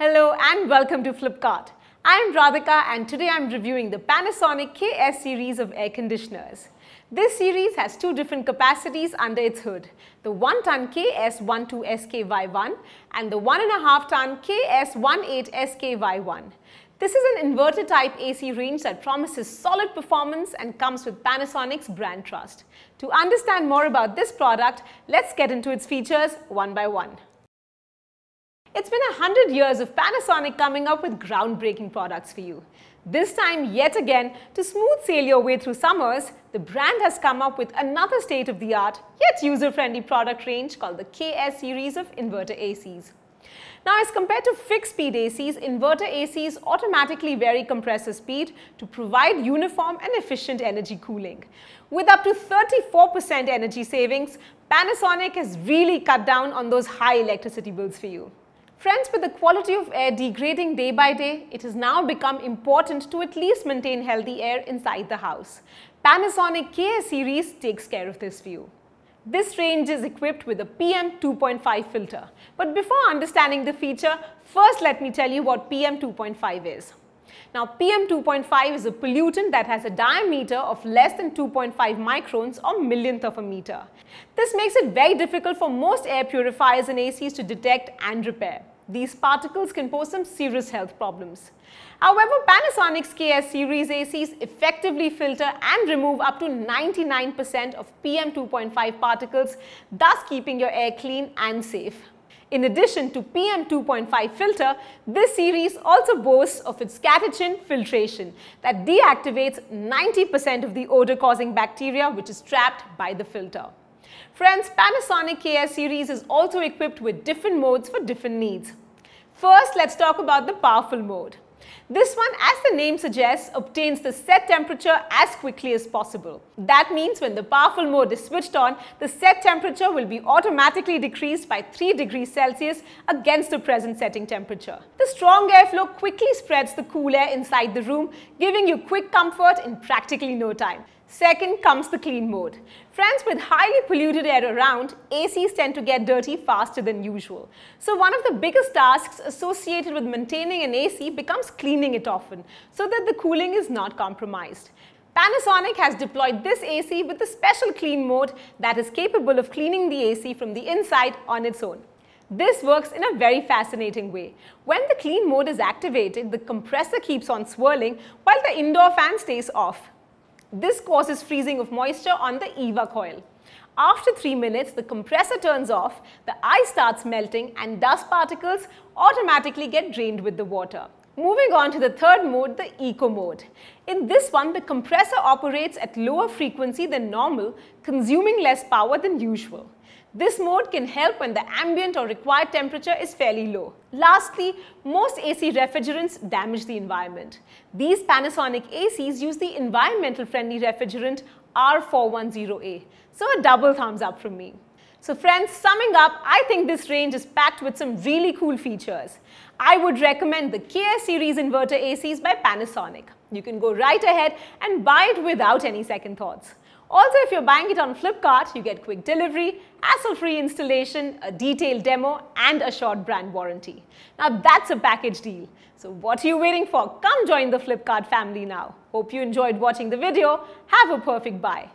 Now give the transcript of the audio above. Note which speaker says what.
Speaker 1: Hello and welcome to Flipkart. I'm Radhika and today I'm reviewing the Panasonic KS series of air conditioners. This series has two different capacities under its hood, the 1-ton KS12SKY1 and the 1.5-ton KS18SKY1. This is an inverter type AC range that promises solid performance and comes with Panasonic's brand trust. To understand more about this product, let's get into its features one by one. It's been 100 years of Panasonic coming up with groundbreaking products for you. This time, yet again, to smooth sail your way through summers, the brand has come up with another state-of-the-art, yet user-friendly product range called the KS series of inverter ACs. Now, as compared to fixed-speed ACs, inverter ACs automatically vary compressor speed to provide uniform and efficient energy cooling. With up to 34% energy savings, Panasonic has really cut down on those high electricity bills for you. Friends, with the quality of air degrading day by day, it has now become important to at least maintain healthy air inside the house. Panasonic KS series takes care of this for you. This range is equipped with a PM2.5 filter. But before understanding the feature, first let me tell you what PM2.5 is. Now, PM2.5 is a pollutant that has a diameter of less than 2.5 microns or millionth of a meter. This makes it very difficult for most air purifiers and ACs to detect and repair. These particles can pose some serious health problems. However, Panasonic's KS series ACs effectively filter and remove up to 99% of PM2.5 particles, thus keeping your air clean and safe. In addition to PM2.5 filter, this series also boasts of its catechin filtration that deactivates 90% of the odor-causing bacteria which is trapped by the filter. Friends, Panasonic KS series is also equipped with different modes for different needs. First, let's talk about the powerful mode. This one, as the name suggests, obtains the set temperature as quickly as possible. That means when the powerful mode is switched on, the set temperature will be automatically decreased by 3 degrees Celsius against the present setting temperature. The strong airflow quickly spreads the cool air inside the room, giving you quick comfort in practically no time. Second comes the clean mode. Friends, with highly polluted air around, ACs tend to get dirty faster than usual. So one of the biggest tasks associated with maintaining an AC becomes cleaning it often, so that the cooling is not compromised. Panasonic has deployed this AC with a special clean mode that is capable of cleaning the AC from the inside on its own. This works in a very fascinating way. When the clean mode is activated, the compressor keeps on swirling while the indoor fan stays off. This causes freezing of moisture on the EVA coil. After 3 minutes, the compressor turns off, the ice starts melting and dust particles automatically get drained with the water. Moving on to the third mode, the Eco mode. In this one, the compressor operates at lower frequency than normal, consuming less power than usual. This mode can help when the ambient or required temperature is fairly low. Lastly, most AC refrigerants damage the environment. These Panasonic ACs use the environmental friendly refrigerant R410A. So a double thumbs up from me. So friends, summing up, I think this range is packed with some really cool features. I would recommend the KS series inverter ACs by Panasonic. You can go right ahead and buy it without any second thoughts. Also, if you're buying it on Flipkart, you get quick delivery, hassle-free installation, a detailed demo, and a short brand warranty. Now that's a package deal. So what are you waiting for? Come join the Flipkart family now. Hope you enjoyed watching the video. Have a perfect buy.